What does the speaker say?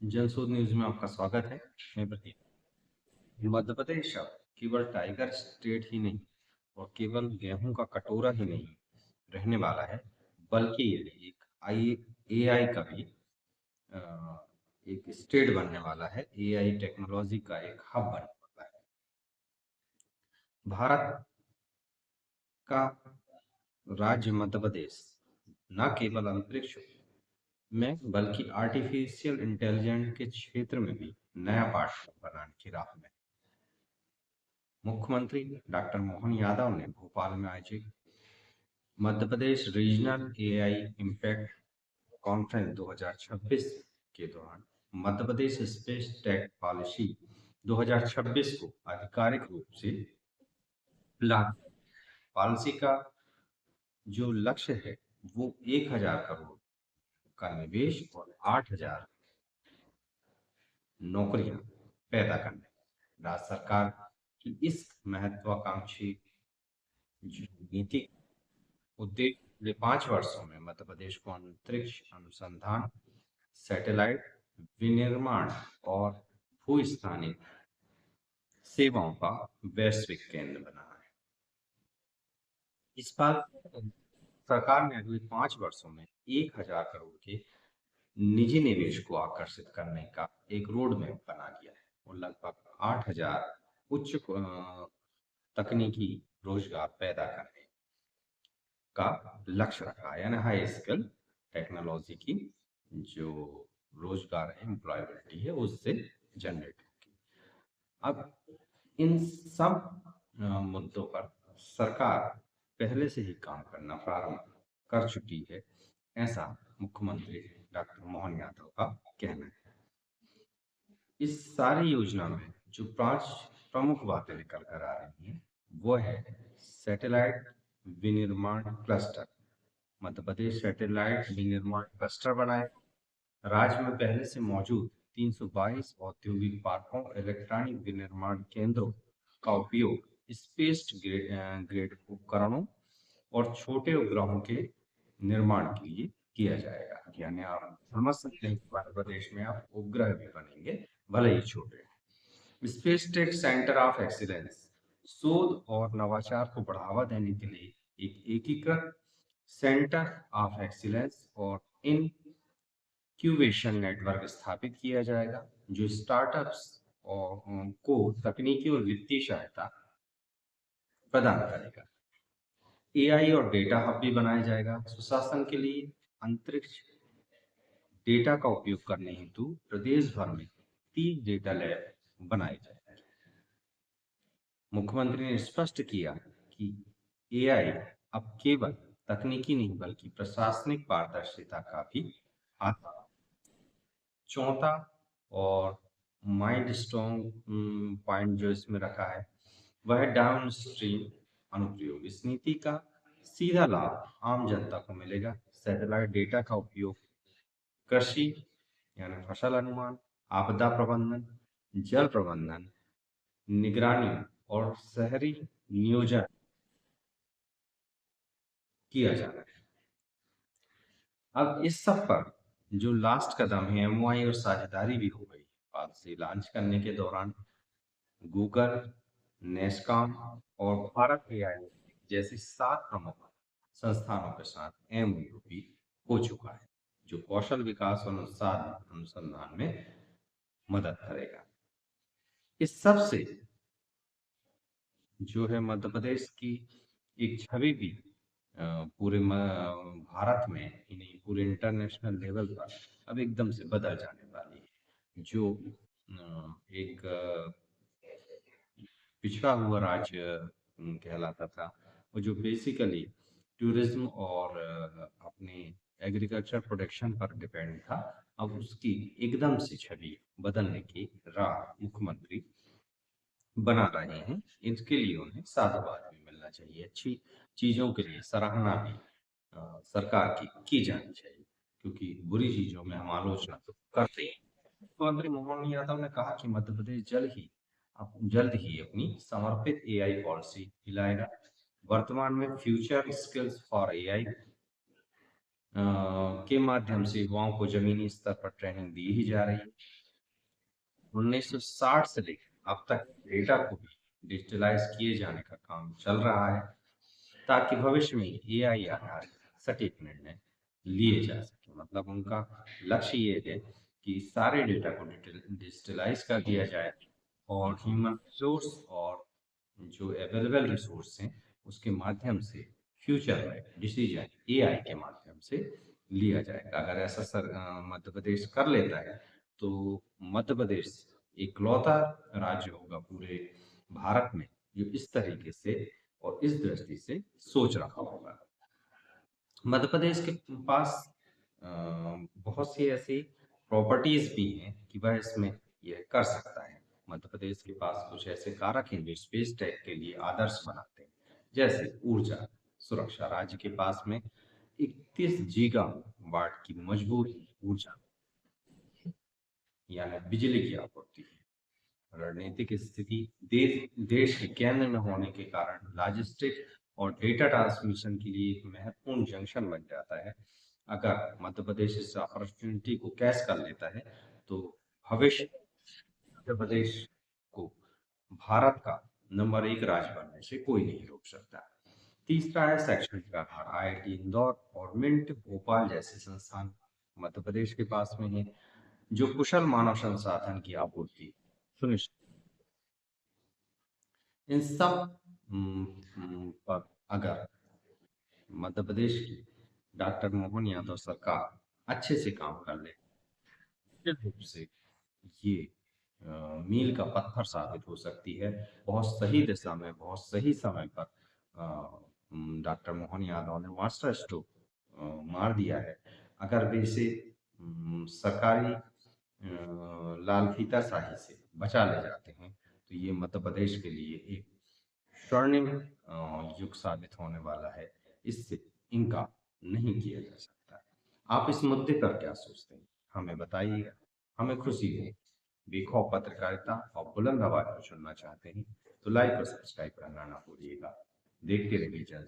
जनशोध news में आपका स्वागत है। मैं प्रदीप। मध्य प्रदेश अब केवल टाइगर स्टेट ही नहीं और केवल गेहूं का कटोरा ही नहीं रहने वाला है, बल्कि ये एक एआई का भी अ, एक स्टेट बनने वाला है। एआई टेक्नोलॉजी का एक हब बनने वाला है। भारत का राज्य मध्य प्रदेश न केवल अंतरिक्ष में बल्कि आर्टिफिशियल इंटेलिजेंस के क्षेत्र में भी नया पार्टनर बनाने की राह में। मुख्यमंत्री डॉक्टर मोहन यादव ने भोपाल में आयोजित Madhya Pradesh regional AI impact conference 2026 के दौरान Madhya Pradesh space tech policy 2026 को आधिकारिक रूप से लागू। पॉलिसी का जो लक्ष्य है वो 1,000 करोड़ का निवेश और 8,000 नौकरियां पैदा करने। राज्य सरकार की इस महत्वाकांक्षी नीति उद्देश्य अगले 5 वर्षों में मध्य प्रदेश को अंतरिक्ष अनुसंधान, सैटेलाइट विनिर्माण और भूस्थानिक सेवाओं का वैश्विक केंद्र बनाना है। इस बात सरकार ने अगले 5 वर्षों में 1,000 करोड़ के निजी निवेश को आकर्षित करने का एक रोड मैप बना दिया है और लगभग 8,000 उच्च तकनीकी रोजगार पैदा करने का लक्ष्य रखा है। यानी हाई स्किल टेक्नोलॉजी की जो रोजगार है, एम्प्लॉयबिलिटी है, उससे जनरेट होगी। अब इन सब मुद्दों पर सरकार पहले से ही काम करना प्रारंभ कर चुकी है, ऐसा मुख्यमंत्री डॉक्टर मोहन यादव का कहना है। इस सारी योजना में जो 5 प्रमुख बातें निकल कर आ रही हैं वो है सैटेलाइट विनिर्माण क्लस्टर। मध्य प्रदेश सैटेलाइट विनिर्माण क्लस्टर बनाए। राज्य में पहले से मौजूद 322 औद्योगिक पार्कों इलेक्ट्रॉनिक विनिर्माण केंद्रों का उपयोग स्पेस ग्रेड उपकरणों और छोटे उपग्रहों के निर्माण के लिए किया जाएगा। यानी आप समझ सकते हैं कि मध्य प्रदेश में आप उपग्रह भी बनेंगे, भले ही छोटे। Space tech centre of excellence शोध और नवाचार को बढ़ावा देने के लिए एक एकीकृत सेंटर ऑफ एक्सीलेंस और इनक्यूबेशन नेटवर्क स्थापित किया जाएगा, जो स्टार्टअप्स और को तकनीकी और वित्तीय सहायता प्रदान करेगा। एआई और डेटा हब भी बनाया जाएगा। सुशासन के लिए अंतरिक्ष डेटा का उपयोग करने हेतु प्रदेश भर में 30 डेटा लैब बनाए जाएंगे। मुख्यमंत्री ने स्पष्ट किया कि एआई अब केवल तकनीकी नहीं बल्कि प्रशासनिक पारदर्शिता का भी आता। चौथा और माइंड स्ट्रॉन्ग पॉइंट जो इसमें रखा है वह है डाउन स्ट्रीम अनुप्रयोग। इस नीति का सीधा लाभ आम जनता को मिलेगा। सैटेलाइट डेटा का उपयोग कृषि यानी फसल अनुमान, आपदा प्रबंधन, जल प्रबंधन, निगरानी और शहरी नियोजन किया जाना है। अब इस सब पर जो लास्ट कदम है एमओआई और साझेदारी भी हो गई। पॉलिसी लॉन्च करने के दौरान गूगल, नेस्कॉम और भारत एआई जैसी 7 प्रमुख संस्थानों के साथ एमओयू भी हो चुका है, जो कौशल विकास और अनुसंधान में मदद करेगा। इस सब से जो है मध्य प्रदेश की एक छवि भी पूरे भारत में ही नहीं पूरे इंटरनेशनल लेवल पर अब एकदम से बदल जाने वाली है। जो एक पिछड़ा हुआ राज्य कहलाता था, वो जो बेसिकली टूरिज्म और अपने एग्रीकल्चर प्रोडक्शन पर डिपेंड था, अब उसकी एकदम से छवि बदलने की राह मुख्यमंत्री बना रहे हैं। इसके लिए उन्हें साधुवाद भी मिलना चाहिए। अच्छी चीजों के लिए सराहना भी सरकार की जानी चाहिए, क्योंकि बुरी चीजों में हम आलोचना तो करते हैं। मुख्यमंत्री मोहन यादव ने कहा कि मध्य प्रदेश जल्द ही अपनी समर्पित एआई पॉलिसी लाएगा। वर्तमान में फ्यूचर स्किल्स फॉर एआई के माध्यम से युवाओं को जमीनी स्तर पर ट्रेनिंग दी ही जा रही है। 1960 से लेकर अब तक डेटा को भी डिजिटलाइज किए जाने का काम चल रहा है, ताकि भविष्य में एआई आधारित सटीक निर्णय लिए जा सके। मतलब उनका लक्ष्य ये है कि सारे डेटा को डिजिटलाइज कर दिया जाए और ह्यूमन रिसोर्स और जो अवेलेबल रिसोर्स हैं उसके माध्यम से फ्यूचर में डिसीजन एआई के माध्यम से लिया जाएगा। अगर ऐसा मध्य प्रदेश कर लेता है तो मध्य प्रदेश इकलौता राज्य होगा पूरे भारत में जो इस तरीके से और इस दृष्टि से सोच रहा होगा। मध्य प्रदेश के पास अ, बहुत सी ऐसी प्रॉपर्टीज भी हैं कि वह इसमें यह कर सकता है। मध्य प्रदेश के पास कुछ ऐसे कारक हैं जो स्पेस टेक के लिए आदर्श बनाते हैं, जैसे ऊर्जा सुरक्षा। राज्य के पास में 31 गीगावाट की मजबूत ऊर्जा यानी बिजली की आपूर्ति है। रणनीतिक स्थिति देश के केंद्र में होने के कारण लॉजिस्टिक और डेटा ट्रांसमिशन के लिए एक महत्वपूर्ण जंक्शन बन जाता है। अगर मध्य प्रदेश इस अपॉर्चुनिटी को कैच कर लेता है तो भविष्य मध्य प्रदेश को भारत का नंबर 1 राज्य बनने से कोई नहीं रोक सकता। तीसरा है शैक्षणिक आधार। आईआईटी इंदौर और मिंट भोपाल जैसे संस्थान मध्य प्रदेश के पास में है, जो कुशल मानव संसाधन की आपूर्ति सुनिश्चित। इन सब पर अगर मध्य प्रदेश की डॉक्टर मोहन यादव सरकार अच्छे से काम कर ले, निश्चित रूप से ये मील का पत्थर साबित हो सकती है। बहुत सही दिशा में बहुत सही समय पर डॉक्टर मोहन यादव ने मास्टर स्ट्रोक मार दिया है। अगर वे इसे सरकारी लाल फीताशाही से बचा ले जाते हैं तो ये मध्य प्रदेश के लिए एक स्वर्णिम युग साबित होने वाला है। इससे इनकार नहीं किया जा सकता। आप इस मुद्दे पर क्या सोचते हैं, हमें बताइएगा। हमें खुशी है। बेखौफ पत्रकारिता और बुलंद आवाज को सुनना चाहते हैं तो लाइक और सब्सक्राइब करना ना भूलिएगा। देखते रहिए जन